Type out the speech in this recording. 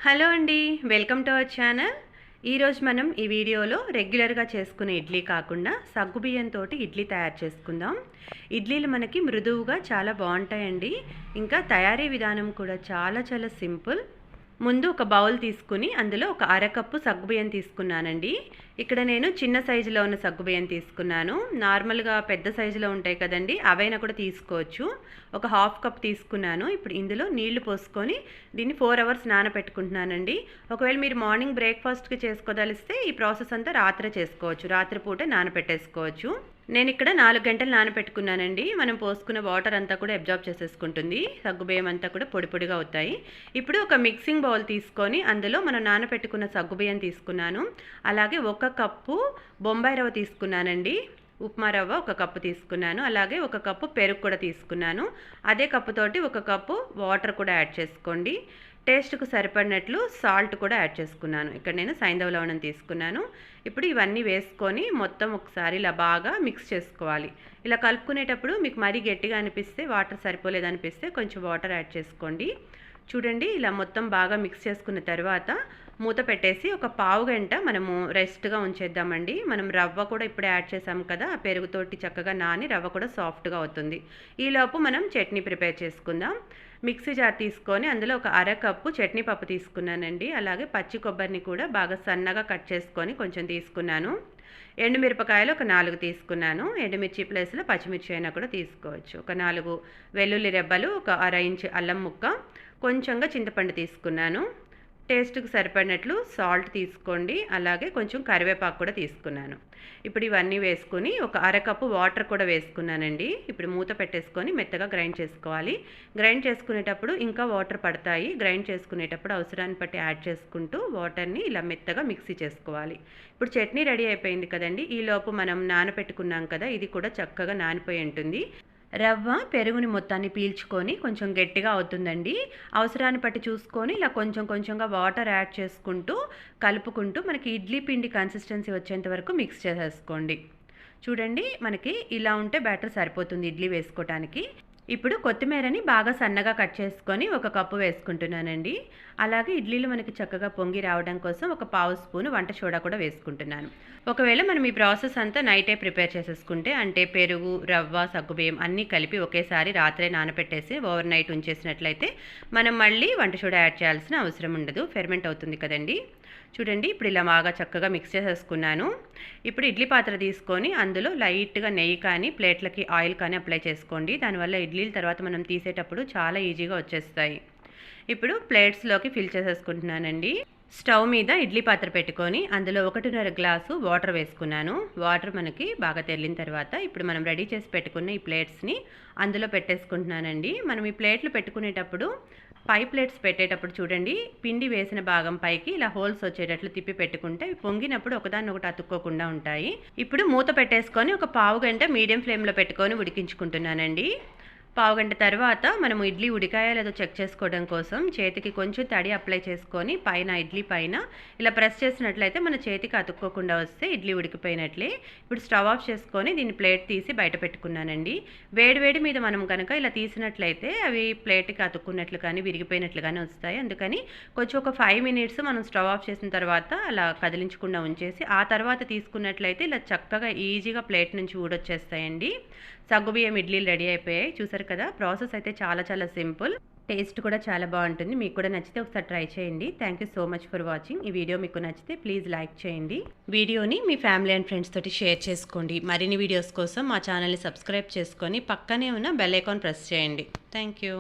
Hello అండి, welcome to our channel. ఈరోజు మనం ఈ వీడియోలో రెగ్యులర్గా చేసుకునే ఇడ్లీ కాకుండా సగ్గుబియ్యంతో ఇడ్లీ తయారు చేసుకుందాం. ఇడ్లీలు మనకి మృదువుగా చాలా బాగుంటాయండి. ఇంకా తయారీ విధానం కూడా చాలా సింపుల్. ముందు ఒక బౌల్ తీసుకుని అందులో ఒక అరకప్పు సగ్గుబియ్యం తీసుకున్నానండి. ఇక్కడ నేను చిన్న సైజులో ఉన్న సగ్గుబియ్యం తీసుకున్నాను. నార్మల్గా పెద్ద సైజులో ఉంటాయి కదండి, అవైనా కూడా తీసుకోవచ్చు. ఒక హాఫ్ కప్ తీసుకున్నాను. ఇప్పుడు ఇందులో నీళ్లు పోసుకొని దీన్ని 4 అవర్స్ నానబెట్టుకుంటున్నానండి. ఒకవేళ మీరు మార్నింగ్ బ్రేక్ఫాస్ట్కి చేసుకోదలిస్తే ఈ ప్రాసెస్ అంతా రాత్రే చేసుకోవచ్చు, రాత్రిపూట నానబెట్టేసుకోవచ్చు. నేను ఇక్కడ 4 గంటలు నానబెట్టుకున్నానండి. మనం పోసుకున్న వాటర్ అంతా కూడా అబ్జార్బ్ చేసేసుకుంటుంది. సగ్గుబియ్యం అంతా కూడా పొడి పొడిగా అవుతాయి. ఇప్పుడు ఒక మిక్సింగ్ బౌల్ తీసుకొని అందులో మనం నానబెట్టుకున్న సగ్గుబియ్యం తీసుకున్నాను. అలాగే 1 కప్పు బొంబాయి రవ్వ తీసుకున్నానండి. ఉప్మా రవ్వ 1 కప్పు తీసుకున్నాను. అలాగే 1 కప్పు పెరుగు కూడా తీసుకున్నాను. అదే కప్పుతోటి 1 కప్పు వాటర్ కూడా యాడ్ చేసుకోండి. టేస్ట్కు సరిపడినట్లు సాల్ట్ కూడా యాడ్ చేసుకున్నాను. ఇక్కడ నేను సైంధవ లవణం తీసుకున్నాను. ఇప్పుడు ఇవన్నీ వేసుకొని మొత్తం ఒకసారి ఇలా బాగా మిక్స్ చేసుకోవాలి. ఇలా కలుపుకునేటప్పుడు మీకు మరీ గట్టిగా అనిపిస్తే, వాటర్ సరిపోలేదనిపిస్తే కొంచెం వాటర్ యాడ్ చేసుకోండి. చూడండి, ఇలా మొత్తం బాగా మిక్స్ చేసుకున్న తర్వాత మూత పెట్టేసి ఒక పావు గంట మనము రెస్ట్గా ఉంచేద్దామండి. మనం రవ్వ కూడా ఇప్పుడే యాడ్ చేసాం కదా, ఆ పెరుగుతోటి చక్కగా నాని రవ్వ కూడా సాఫ్ట్గా అవుతుంది. ఈలోపు మనం చట్నీ ప్రిపేర్ చేసుకుందాం. మిక్సీ జార్ తీసుకొని అందులో ఒక అరకప్పు చట్నీ పప్పు తీసుకున్నానండి. అలాగే పచ్చి కొబ్బరిని కూడా బాగా సన్నగా కట్ చేసుకొని కొంచెం తీసుకున్నాను. ఎండుమిరపకాయలు ఒక 4 తీసుకున్నాను. ఎండుమిర్చి ప్లేస్లో పచ్చిమిర్చి అయినా కూడా తీసుకోవచ్చు. ఒక 4 వెల్లుల్లి రెబ్బలు, ఒక 1/2 ఇంచు అల్లం ముక్క, కొంచెంగా చింతపండు తీసుకున్నాను. టేస్ట్కి సరిపడినట్లు సాల్ట్ తీసుకోండి. అలాగే కొంచెం కరివేపాకు కూడా తీసుకున్నాను. ఇప్పుడు ఇవన్నీ వేసుకొని ఒక అరకప్పు వాటర్ కూడా వేసుకున్నానండి. ఇప్పుడు మూత పెట్టేసుకొని మెత్తగా గ్రైండ్ చేసుకోవాలి. గ్రైండ్ చేసుకునేటప్పుడు ఇంకా వాటర్ పడతాయి. గ్రైండ్ చేసుకునేటప్పుడు అవసరాన్ని బట్టి యాడ్ చేసుకుంటూ వాటర్ని ఇలా మెత్తగా మిక్సీ చేసుకోవాలి. ఇప్పుడు చట్నీ రెడీ అయిపోయింది కదండి. ఈలోపు మనం నానబెట్టుకున్నాం కదా, ఇది కూడా చక్కగా నానిపోయి ఉంటుంది. రవ్వ పెరుగుని మొత్తాన్ని పీల్చుకొని కొంచెం గట్టిగా అవుతుందండి. అవసరాన్ని బట్టి చూసుకొని ఇలా కొంచెంగా వాటర్ యాడ్ చేసుకుంటూ కలుపుకుంటూ మనకి ఇడ్లీ పిండి కన్సిస్టెన్సీ వచ్చేంత వరకు మిక్స్ చేసేసుకోండి. చూడండి, మనకి ఇలా ఉంటే బ్యాటర్ సరిపోతుంది ఇడ్లీ వేసుకోవటానికి. ఇప్పుడు కొత్తిమీరని బాగా సన్నగా కట్ చేసుకొని 1 కప్పు వేసుకుంటున్నానండి. అలాగే ఇడ్లీలు మనకి చక్కగా పొంగి రావడం కోసం ఒక పావు స్పూను వంట సోడా కూడా వేసుకుంటున్నాను. ఒకవేళ మనం ఈ ప్రాసెస్ అంతా నైటే ప్రిపేర్ చేసేసుకుంటే, అంటే పెరుగు, రవ్వ, సగ్గుబియ్యం అన్నీ కలిపి ఒకేసారి రాత్రే నానబెట్టేసి ఓవర్ నైట్ ఉంచేసినట్లయితే మనం మళ్ళీ వంట సోడా యాడ్ చేయాల్సిన అవసరం ఉండదు. ఫెర్మెంట్ అవుతుంది కదండి. చూడండి, ఇప్పుడు ఇలా బాగా చక్కగా మిక్స్ చేసేసుకున్నాను. ఇప్పుడు ఇడ్లీ పాత్ర తీసుకొని అందులో లైట్గా నెయ్యి కానీ ప్లేట్లకి ఆయిల్ కానీ అప్లై చేసుకోండి. దానివల్ల ఇడ్లీల తర్వాత మనం తీసేటప్పుడు చాలా ఈజీగా వచ్చేస్తాయి. ఇప్పుడు ప్లేట్స్లోకి ఫిల్ చేసేసుకుంటున్నానండి. స్టవ్ మీద ఇడ్లీ పాత్ర పెట్టుకొని అందులో 1.5 గ్లాసు వాటర్ వేసుకున్నాను. వాటర్ మనకి బాగా తెల్లిన తర్వాత ఇప్పుడు మనం రెడీ చేసి పెట్టుకున్న ఈ ప్లేట్స్ని అందులో పెట్టేసుకుంటున్నానండి. మనం ఈ ప్లేట్లు పెట్టుకునేటప్పుడు పై ప్లేట్స్ పెట్టేటప్పుడు చూడండి, పిండి వేసిన భాగం పైకి ఇలా హోల్స్ వచ్చేటట్లు తిప్పి పెట్టుకుంటే పొంగినప్పుడు ఒకదాన్నొకటి అతుక్కోకుండా ఉంటాయి. ఇప్పుడు మూత పెట్టేసుకొని ఒక పావు గంట మీడియం ఫ్లేమ్లో పెట్టుకొని ఉడికించుకుంటున్నానండి. పావుగంట తర్వాత మనము ఇడ్లీ ఉడికాయో లేదో చెక్ చేసుకోవడం కోసం చేతికి కొంచెం తడి అప్లై చేసుకొని పైన ఇడ్లీ పైన ఇలా ప్రెస్ చేసినట్లయితే మన చేతికి అతుక్కోకుండా వస్తే ఇడ్లీ ఉడికిపోయినట్లే. ఇప్పుడు స్టవ్ ఆఫ్ చేసుకొని దీన్ని ప్లేట్ తీసి బయట పెట్టుకున్నానండి. వేడి మీద మనం కనుక ఇలా తీసినట్లయితే అవి ప్లేట్కి అతుక్కున్నట్లు కానీ విరిగిపోయినట్లు కానీ వస్తాయి. అందుకని కొంచెం ఒక 5 మినిట్స్ మనం స్టవ్ ఆఫ్ చేసిన తర్వాత అలా కదిలించకుండా ఉంచేసి ఆ తర్వాత తీసుకున్నట్లయితే ఇలా చక్కగా ఈజీగా ప్లేట్ నుంచి ఊడొచ్చేస్తాయండి. సగ్గుబియ్యం ఇడ్లీలు రెడీ అయిపోయాయి. చూసారు కదా, ప్రాసెస్ అయితే చాలా సింపుల్. టేస్ట్ కూడా చాలా బాగుంటుంది. మీకు కూడా నచ్చితే ఒకసారి ట్రై చేయండి. Thank you so much for watching. ఈ వీడియో మీకు నచ్చితే ప్లీజ్ లైక్ చేయండి. వీడియోని మీ ఫ్యామిలీ అండ్ ఫ్రెండ్స్ తోటి షేర్ చేసుకోండి. మరిన్ని వీడియోస్ కోసం మా ఛానల్ని సబ్స్క్రైబ్ చేసుకొని పక్కనే ఉన్న బెల్ ఐకాన్ ప్రెస్ చేయండి. Thank you.